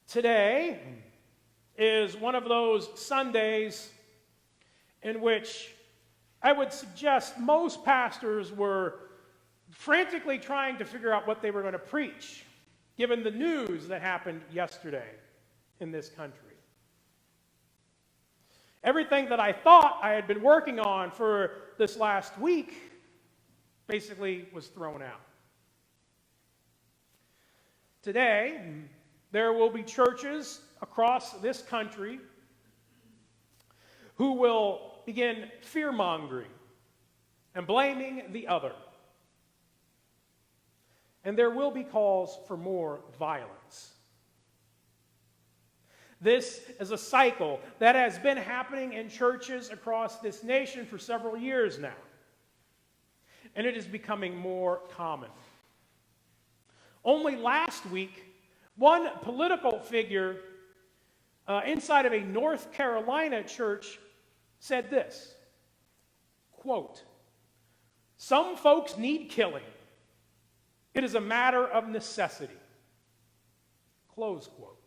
Today is one of those Sundays in which I would suggest most pastors were frantically trying to figure out what they were going to preach, given the news that happened yesterday in this country. Everything that I thought I had been working on for this last week basically was thrown out. Today, there will be churches across this country who will begin fear-mongering and blaming the other. And there will be calls for more violence. This is a cycle that has been happening in churches across this nation for several years now. And it is becoming more common. Only last week, one political figure inside of a North Carolina church said this, quote, "Some folks need killing. It is a matter of necessity." Close quote.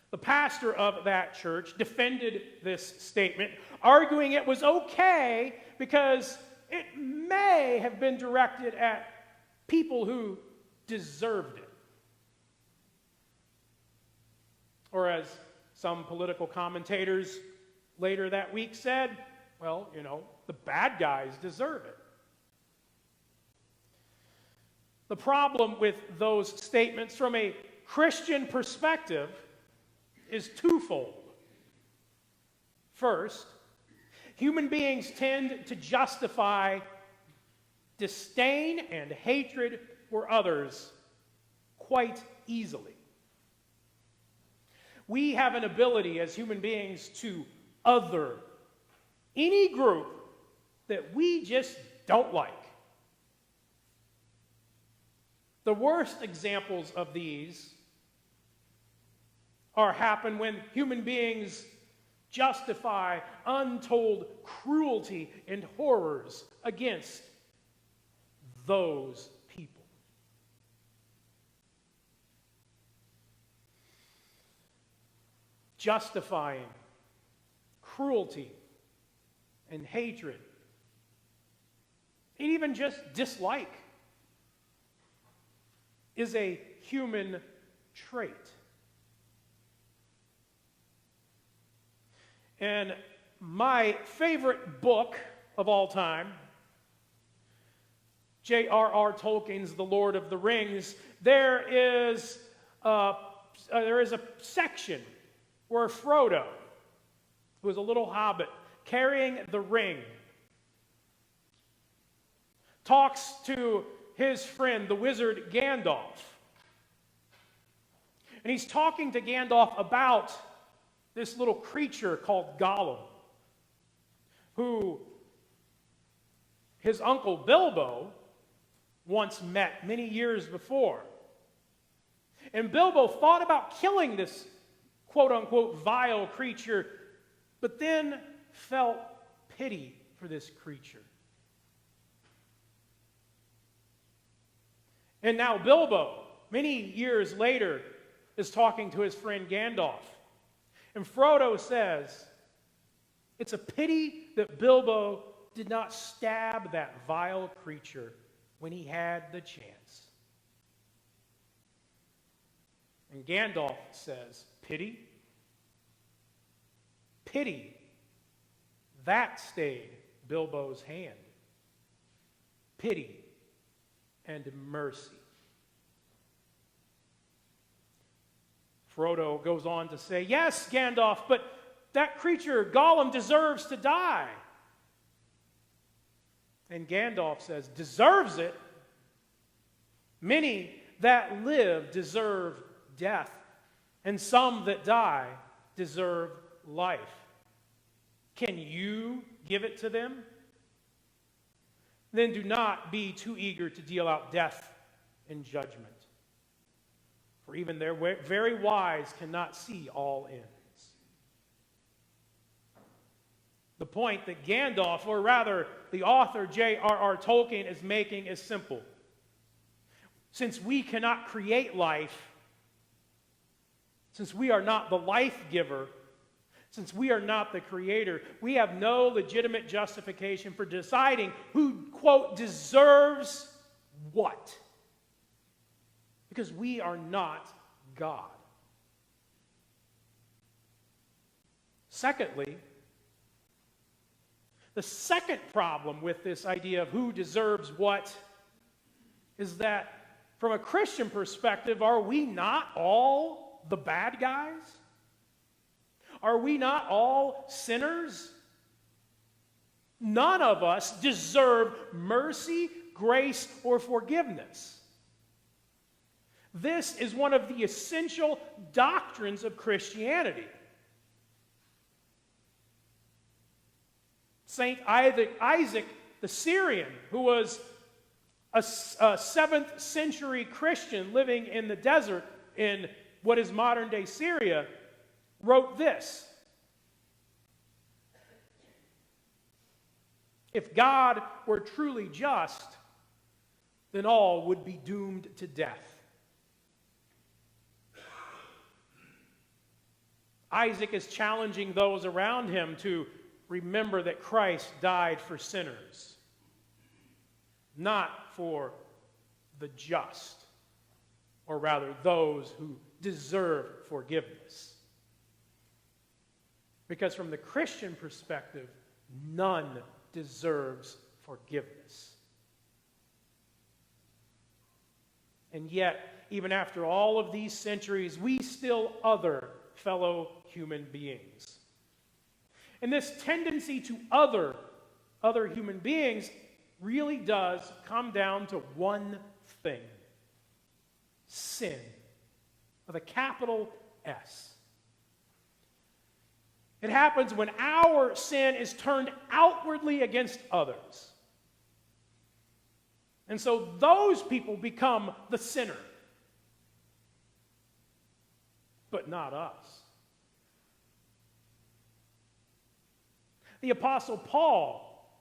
The pastor of that church defended this statement, arguing it was okay because it may have been directed at people who deserved it. Or as some political commentators later that week said, well, the bad guys deserve it. The problem with those statements from a Christian perspective is twofold. First, human beings tend to justify disdain and hatred for others quite easily. We have an ability as human beings to other any group that we just don't like. The worst examples of these happen when human beings justify untold cruelty and horrors against those people. Justifying cruelty and hatred, and even just dislike, is a human trait. And my favorite book of all time, J.R.R. Tolkien's The Lord of the Rings, there is a section where Frodo, who is a little hobbit carrying the ring, talks to his friend, the wizard Gandalf. And he's talking to Gandalf about this little creature called Gollum, who his uncle Bilbo once met many years before. And Bilbo thought about killing this quote-unquote vile creature, but then felt pity for this creature. And now Bilbo, many years later, is talking to his friend Gandalf. And Frodo says, it's a pity that Bilbo did not stab that vile creature when he had the chance. And Gandalf says, pity? Pity. That stayed Bilbo's hand. Pity and mercy. Frodo goes on to say, yes, Gandalf, but that creature, Gollum, deserves to die. And Gandalf says, deserves it? Many that live deserve death, and some that die deserve life. Can you give it to them? Then do not be too eager to deal out death and judgment. For even their very wise cannot see all ends. The point that Gandalf, or rather the author J.R.R. Tolkien, is making is simple. Since we cannot create life, Since we are not the life giver, since we are not the creator, we have no legitimate justification for deciding who, quote, deserves what. Because we are not God. Secondly, the second problem with this idea of who deserves what is that from a Christian perspective, are we not all the bad guys? Are we not all sinners? None of us deserve mercy, grace, or forgiveness. This is one of the essential doctrines of Christianity. Saint Isaac the Syrian, who was a 7th century Christian living in the desert in what is modern-day Syria, wrote this: if God were truly just, then all would be doomed to death. Isaac is challenging those around him to remember that Christ died for sinners, not for the just, or rather those who deserve forgiveness. Because from the Christian perspective, none deserves forgiveness. And yet, even after all of these centuries, we still other fellow human beings. And this tendency to other human beings really does come down to one thing: sin, with a capital S. It happens when our sin is turned outwardly against others. And so those people become the sinner, but not us. The Apostle Paul,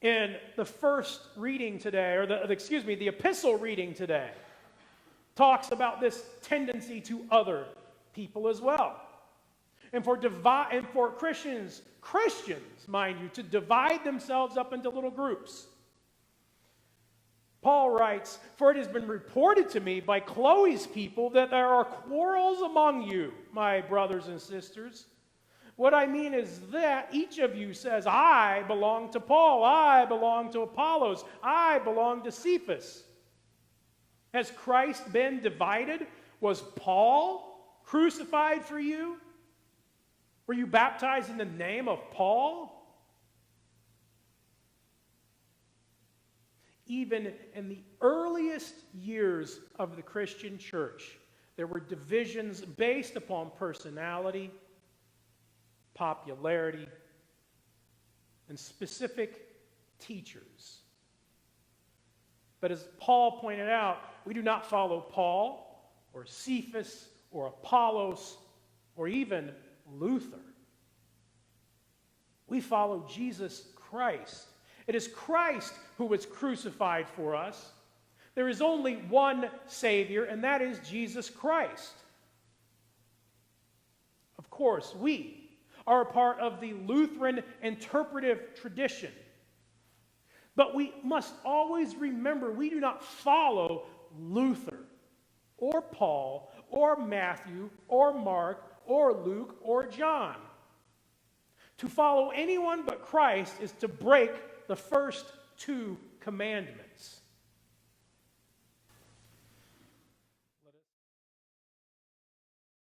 in the first reading today, or the epistle reading today, talks about this tendency to other people as well. And for Christians, mind you, to divide themselves up into little groups. Paul writes, "For it has been reported to me by Chloe's people that there are quarrels among you, my brothers and sisters. What I mean is that each of you says, 'I belong to Paul, I belong to Apollos, I belong to Cephas.' Has Christ been divided? Was Paul crucified for you? Were you baptized in the name of Paul?" Even in the earliest years of the Christian church, there were divisions based upon personality, popularity, and specific teachers. But as Paul pointed out, we do not follow Paul or Cephas or Apollos or even Luther. We follow Jesus Christ. It is Christ who was crucified for us. There is only one Savior, and that is Jesus Christ. Of course, we are a part of the Lutheran interpretive tradition. But we must always remember we do not follow Luther or Paul or Matthew or Mark or Luke or John. To follow anyone but Christ is to break the first two commandments.